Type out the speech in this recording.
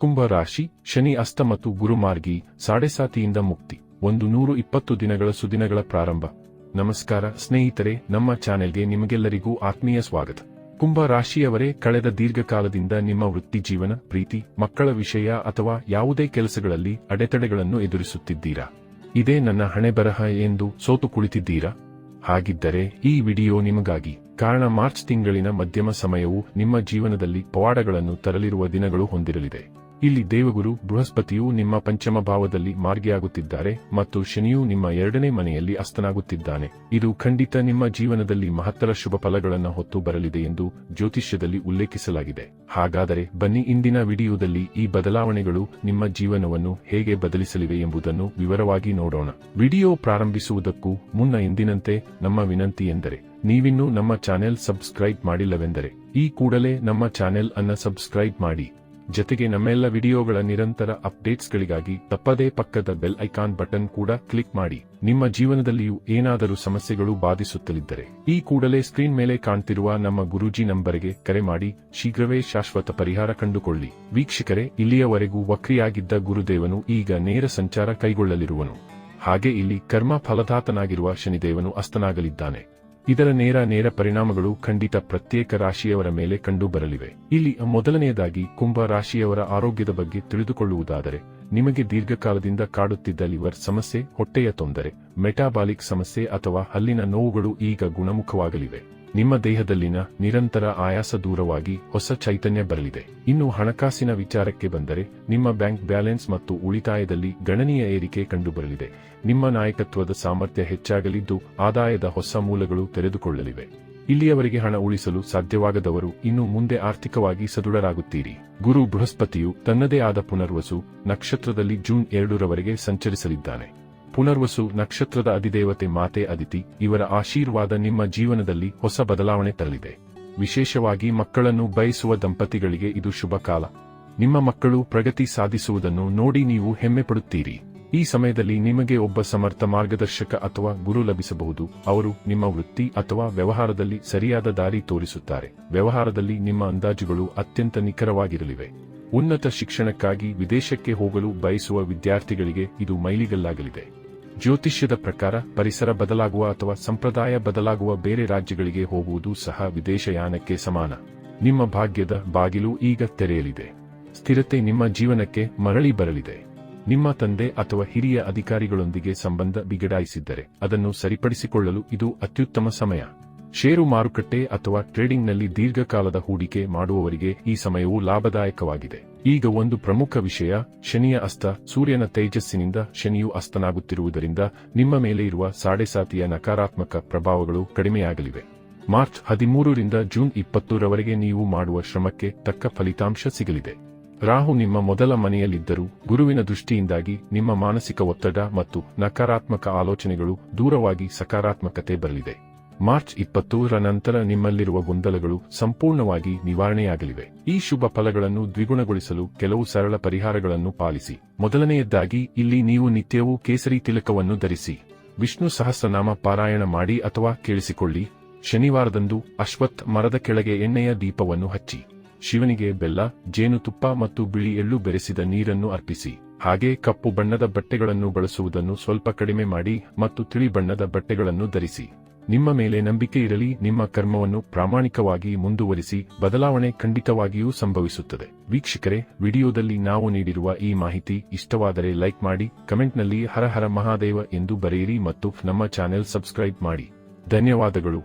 ಕುಂಭ ರಾಶಿ, ಶನಿ ಅಸ್ತ ಮತ್ತು ಗುರುಮಾರ್ಗಿ, ಸಾಡೆಸಾತಿಯಿಂದ ಮುಕ್ತಿ, 120 ದಿನಗಳ ಸುದಿನಗಳ ಪ್ರಾರಂಭ. ನಮಸ್ಕಾರ ಸ್ನೇಹಿತರೆ, ನಮ್ಮ ಚಾನೆಲ್ಗೆ ನಿಮಗೆಲ್ಲರಿಗೂ ಆತ್ಮೀಯ ಸ್ವಾಗತ. ಕುಂಭ ರಾಶಿಯವರೇ, ಕಳೆದ ದೀರ್ಘಕಾಲದಿಂದ ನಿಮ್ಮ ವೃತ್ತಿ ಜೀವನ, ಪ್ರೀತಿ, ಮಕ್ಕಳ ವಿಷಯ ಅಥವಾ ಯಾವುದೇ ಕೆಲಸಗಳಲ್ಲಿ ಅಡೆತಡೆಗಳನ್ನು ಎದುರಿಸುತ್ತಿದ್ದೀರಾ. ಇದೇ ನನ್ನ ಹಣೆಬರಹ ಎಂದು ಸೋತು ಕುಳಿತಿದ್ದೀರಾ? ಹಾಗಿದ್ದರೆ ಈ ವಿಡಿಯೋ ನಿಮಗಾಗಿ. ಕಾರಣ, ಮಾರ್ಚ್ ತಿಂಗಳಿನ ಮಧ್ಯಮ ಸಮಯವು ನಿಮ್ಮ ಜೀವನದಲ್ಲಿ ಪವಾಡಗಳನ್ನು ತರಲಿರುವ ದಿನಗಳು ಹೊಂದಿರಲಿದೆ. ಇಲ್ಲಿ ದೇವಗುರು ಬೃಹಸ್ಪತಿಯು ನಿಮ್ಮ ಪಂಚಮ ಭಾವದಲ್ಲಿ ಮಾರ್ಗಿಯಾಗುತ್ತಿದ್ದಾರೆ ಮತ್ತು ಶನಿಯು ನಿಮ್ಮ 2ನೇ ಮನೆಯಲ್ಲಿ ಅಸ್ತನಾಗುತ್ತಿದ್ದಾನೆ. ಇದು ಖಂಡಿತ ನಿಮ್ಮ ಜೀವನದಲ್ಲಿ ಮಹತ್ತರ ಶುಭ ಫಲಗಳನ್ನು ಹೊತ್ತು ಬರಲಿದೆ ಎಂದು ಜ್ಯೋತಿಷ್ಯದಲ್ಲಿ ಉಲ್ಲೇಖಿಸಲಾಗಿದೆ. ಹಾಗಾದರೆ ಬನ್ನಿ, ಇಂದಿನ ವಿಡಿಯೋದಲ್ಲಿ ಈ ಬದಲಾವಣೆಗಳು ನಿಮ್ಮ ಜೀವನವನ್ನು ಹೇಗೆ ಬದಲಿಸಲಿವೆ ಎಂಬುದನ್ನು ವಿವರವಾಗಿ ನೋಡೋಣ. ವಿಡಿಯೋ ಪ್ರಾರಂಭಿಸುವುದಕ್ಕೂ ಮುನ್ನ ಎಂದಿನಂತೆ ನಮ್ಮ ವಿನಂತಿ ಎಂದರೆ, ನೀವಿನ್ನೂ ನಮ್ಮ ಚಾನೆಲ್ ಸಬ್ಸ್ಕ್ರೈಬ್ ಮಾಡಿಲ್ಲವೆಂದರೆ ಈ ಕೂಡಲೇ ನಮ್ಮ ಚಾನೆಲ್ ಅನ್ನು ಸಬ್ಸ್ಕ್ರೈಬ್ ಮಾಡಿ. ಜೊತೆಗೆ ನಮ್ಮೆಲ್ಲ ವಿಡಿಯೋಗಳ ನಿರಂತರ ಅಪ್ಡೇಟ್ಸ್ಗಳಿಗಾಗಿ ತಪ್ಪದೇ ಪಕ್ಕದ ಬೆಲ್ ಐಕಾನ್ ಬಟನ್ ಕೂಡ ಕ್ಲಿಕ್ ಮಾಡಿ. ನಿಮ್ಮ ಜೀವನದಲ್ಲಿಯೂ ಏನಾದರೂ ಸಮಸ್ಯೆಗಳು ಬಾಧಿಸುತ್ತಲಿದ್ದರೆ ಈ ಕೂಡಲೇ ಸ್ಕ್ರೀನ್ ಮೇಲೆ ಕಾಣ್ತಿರುವ ನಮ್ಮ ಗುರೂಜಿ ನಂಬರ್ಗೆ ಕರೆ ಮಾಡಿ ಶೀಘ್ರವೇ ಶಾಶ್ವತ ಪರಿಹಾರ ಕಂಡುಕೊಳ್ಳಿ. ವೀಕ್ಷಕರೇ, ಇಲ್ಲಿಯವರೆಗೂ ವಕ್ರಿಯಾಗಿದ್ದ ಗುರುದೇವನು ಈಗ ನೇರ ಸಂಚಾರ ಕೈಗೊಳ್ಳಲಿರುವನು. ಹಾಗೆ ಇಲ್ಲಿ ಕರ್ಮ ಫಲದಾತನಾಗಿರುವ ಶನಿದೇವನು ಅಸ್ತನಾಗಲಿದ್ದಾನೆ. ಇದರ ನೇರ ಪರಿಣಾಮಗಳು ಖಂಡಿತ ಪ್ರತ್ಯೇಕ ರಾಶಿಯವರ ಮೇಲೆ ಕಂಡು ಬರಲಿವೆ. ಇಲ್ಲಿ ಮೊದಲನೆಯದಾಗಿ ಕುಂಭ ರಾಶಿಯವರ ಆರೋಗ್ಯದ ಬಗ್ಗೆ ತಿಳಿದುಕೊಳ್ಳುವುದಾದರೆ, ನಿಮಗೆ ದೀರ್ಘಕಾಲದಿಂದ ಕಾಡುತ್ತಿದ್ದ ಲಿವರ್ ಸಮಸ್ಯೆ, ಹೊಟ್ಟೆಯ ತೊಂದರೆ, ಮೆಟಾಬಾಲಿಕ್ ಸಮಸ್ಯೆ ಅಥವಾ ಹಲ್ಲಿನ ನೋವುಗಳು ಈಗ ಗುಣಮುಖವಾಗಲಿವೆ. ನಿಮ್ಮ ದೇಹದಲ್ಲಿನ ನಿರಂತರ ಆಯಾಸ ದೂರವಾಗಿ ಹೊಸ ಚೈತನ್ಯ ಬರಲಿದೆ. ಇನ್ನು ಹಣಕಾಸಿನ ವಿಚಾರಕ್ಕೆ ಬಂದರೆ, ನಿಮ್ಮ ಬ್ಯಾಂಕ್ ಬ್ಯಾಲೆನ್ಸ್ ಮತ್ತು ಉಳಿತಾಯದಲ್ಲಿ ಗಣನೀಯ ಏರಿಕೆ ಕಂಡುಬರಲಿದೆ. ನಿಮ್ಮ ನಾಯಕತ್ವದ ಸಾಮರ್ಥ್ಯ ಹೆಚ್ಚಾಗಲಿದ್ದು ಆದಾಯದ ಹೊಸ ಮೂಲಗಳು ತೆರೆದುಕೊಳ್ಳಲಿವೆ. ಇಲ್ಲಿಯವರೆಗೆ ಹಣ ಉಳಿಸಲು ಸಾಧ್ಯವಾಗದವರು ಇನ್ನು ಮುಂದೆ ಆರ್ಥಿಕವಾಗಿ ಸದೃಢರಾಗುತ್ತೀರಿ. ಗುರು ಬೃಹಸ್ಪತಿಯು ತನ್ನದೇ ಆದ ಪುನರ್ವಸು ನಕ್ಷತ್ರದಲ್ಲಿ ಜೂನ್ 2ರವರೆಗೆ ಸಂಚರಿಸಲಿದ್ದಾನೆ. ಪುನರ್ವಸು ನಕ್ಷತ್ರದ ಅಧಿದೇವತೆ ಮಾತೆ ಅದಿತಿ ಇವರ ಆಶೀರ್ವಾದ ನಿಮ್ಮ ಜೀವನದಲ್ಲಿ ಹೊಸ ಬದಲಾವಣೆ ತರಲಿದೆ. ವಿಶೇಷವಾಗಿ ಮಕ್ಕಳನ್ನು ಬಯಸುವ ದಂಪತಿಗಳಿಗೆ ಇದು ಶುಭ ಕಾಲ. ನಿಮ್ಮ ಮಕ್ಕಳು ಪ್ರಗತಿ ಸಾಧಿಸುವುದನ್ನು ನೋಡಿ ನೀವು ಹೆಮ್ಮೆ ಪಡುತ್ತೀರಿ. ಈ ಸಮಯದಲ್ಲಿ ನಿಮಗೆ ಒಬ್ಬ ಸಮರ್ಥ ಮಾರ್ಗದರ್ಶಕ ಅಥವಾ ಗುರು ಲಭಿಸಬಹುದು. ಅವರು ನಿಮ್ಮ ವೃತ್ತಿ ಅಥವಾ ವ್ಯವಹಾರದಲ್ಲಿ ಸರಿಯಾದ ದಾರಿ ತೋರಿಸುತ್ತಾರೆ. ವ್ಯವಹಾರದಲ್ಲಿ ನಿಮ್ಮ ಅಂದಾಜುಗಳು ಅತ್ಯಂತ ನಿಖರವಾಗಿರಲಿವೆ. ಉನ್ನತ ಶಿಕ್ಷಣಕ್ಕಾಗಿ ವಿದೇಶಕ್ಕೆ ಹೋಗಲು ಬಯಸುವ ವಿದ್ಯಾರ್ಥಿಗಳಿಗೆ ಇದು ಮೈಲಿಗಲ್ಲಾಗಲಿದೆ. ಜ್ಯೋತಿಷ್ಯದ ಪ್ರಕಾರ ಪರಿಸರ ಬದಲಾಗುವ ಅಥವಾ ಸಂಪ್ರದಾಯ ಬದಲಾಗುವ ಬೇರೆ ರಾಜ್ಯಗಳಿಗೆ ಹೋಗುವುದು ಸಹ ವಿದೇಶಯಾನಕ್ಕೆ ಸಮಾನ. ನಿಮ್ಮ ಭಾಗ್ಯದ ಬಾಗಿಲು ಈಗ ತೆರೆಯಲಿದೆ. ಸ್ಥಿರತೆ ನಿಮ್ಮ ಜೀವನಕ್ಕೆ ಮರಳಿ ಬರಲಿದೆ. ನಿಮ್ಮ ತಂದೆ ಅಥವಾ ಹಿರಿಯ ಅಧಿಕಾರಿಗಳೊಂದಿಗೆ ಸಂಬಂಧ ಬಿಗಡಾಯಿಸಿದ್ದರೆ ಅದನ್ನು ಸರಿಪಡಿಸಿಕೊಳ್ಳಲು ಇದು ಅತ್ಯುತ್ತಮ ಸಮಯ. ಷೇರು ಮಾರುಕಟ್ಟೆ ಅಥವಾ ಟ್ರೇಡಿಂಗ್ನಲ್ಲಿ ದೀರ್ಘಕಾಲದ ಹೂಡಿಕೆ ಮಾಡುವವರಿಗೆ ಈ ಸಮಯವು ಲಾಭದಾಯಕವಾಗಿದೆ. ಈಗ ಒಂದು ಪ್ರಮುಖ ವಿಷಯ, ಶನಿಯ ಅಸ್ತ. ಸೂರ್ಯನ ತೇಜಸ್ಸಿನಿಂದ ಶನಿಯು ಅಸ್ತನಾಗುತ್ತಿರುವುದರಿಂದ ನಿಮ್ಮ ಮೇಲೆ ಇರುವ ಸಾಡೆಸಾತಿಯ ನಕಾರಾತ್ಮಕ ಪ್ರಭಾವಗಳು ಕಡಿಮೆಯಾಗಲಿವೆ. ಮಾರ್ಚ್ 13ರಿಂದ ಜೂನ್ 20ರವರೆಗೆ ನೀವು ಮಾಡುವ ಶ್ರಮಕ್ಕೆ ತಕ್ಕ ಫಲಿತಾಂಶ ಸಿಗಲಿದೆ. ರಾಹು ನಿಮ್ಮ ಮೊದಲ ಮನೆಯಲ್ಲಿದ್ದರೂ ಗುರುವಿನ ದೃಷ್ಟಿಯಿಂದಾಗಿ ನಿಮ್ಮ ಮಾನಸಿಕ ಒತ್ತಡ ಮತ್ತು ನಕಾರಾತ್ಮಕ ಆಲೋಚನೆಗಳು ದೂರವಾಗಿ ಸಕಾರಾತ್ಮಕತೆ ಬರಲಿದೆ. ಮಾರ್ಚ್ 20ರ ನಂತರ ನಿಮ್ಮಲ್ಲಿರುವ ಗೊಂದಲಗಳು ಸಂಪೂರ್ಣವಾಗಿ ನಿವಾರಣೆಯಾಗಲಿವೆ. ಈ ಶುಭ ಫಲಗಳನ್ನು ದ್ವಿಗುಣಗೊಳಿಸಲು ಕೆಲವು ಸರಳ ಪರಿಹಾರಗಳನ್ನು ಪಾಲಿಸಿ. ಮೊದಲನೆಯದಾಗಿ, ಇಲ್ಲಿ ನೀವು ನಿತ್ಯವೂ ಕೇಸರಿ ತಿಲಕವನ್ನು ಧರಿಸಿ. ವಿಷ್ಣು ಸಹಸ್ರನಾಮ ಪಾರಾಯಣ ಮಾಡಿ ಅಥವಾ ಕೇಳಿಸಿಕೊಳ್ಳಿ. ಶನಿವಾರದಂದು ಅಶ್ವತ್ಥ ಮರದ ಕೆಳಗೆ ಎಣ್ಣೆಯ ದೀಪವನ್ನು ಹಚ್ಚಿ ಶಿವನಿಗೆ ಬೆಲ್ಲ, ಜೇನುತುಪ್ಪ ಮತ್ತು ಬಿಳಿ ಎಳ್ಳು ಬೆರೆಸಿದ ನೀರನ್ನು ಅರ್ಪಿಸಿ. ಹಾಗೆ ಕಪ್ಪು ಬಣ್ಣದ ಬಟ್ಟೆಗಳನ್ನು ಬಳಸುವುದನ್ನು ಸ್ವಲ್ಪ ಕಡಿಮೆ ಮಾಡಿ ಮತ್ತು ತಿಳಿ ಬಣ್ಣದ ಬಟ್ಟೆಗಳನ್ನು ಧರಿಸಿ. ನಿಮ್ಮ ಮೇಲೆ ನಂಬಿಕೆ ಇರಲಿ. ನಿಮ್ಮ ಕರ್ಮವನ್ನು ಪ್ರಾಮಾಣಿಕವಾಗಿ ಮುಂದುವರಿಸಿ. ಬದಲಾವಣೆ ಖಂಡಿತವಾಗಿಯೂ ಸಂಭವಿಸುತ್ತದೆ. ವೀಕ್ಷಕರೇ, ವಿಡಿಯೋದಲ್ಲಿ ನಾವು ನೀಡಿರುವ ಈ ಮಾಹಿತಿ ಇಷ್ಟವಾದರೆ ಲೈಕ್ ಮಾಡಿ, ಕಮೆಂಟ್ನಲ್ಲಿ ಹರ ಹರ ಮಹಾದೇವ ಎಂದು ಬರೆಯಿರಿ ಮತ್ತು ನಮ್ಮ ಚಾನೆಲ್ ಸಬ್ಸ್ಕ್ರೈಬ್ ಮಾಡಿ. ಧನ್ಯವಾದಗಳು.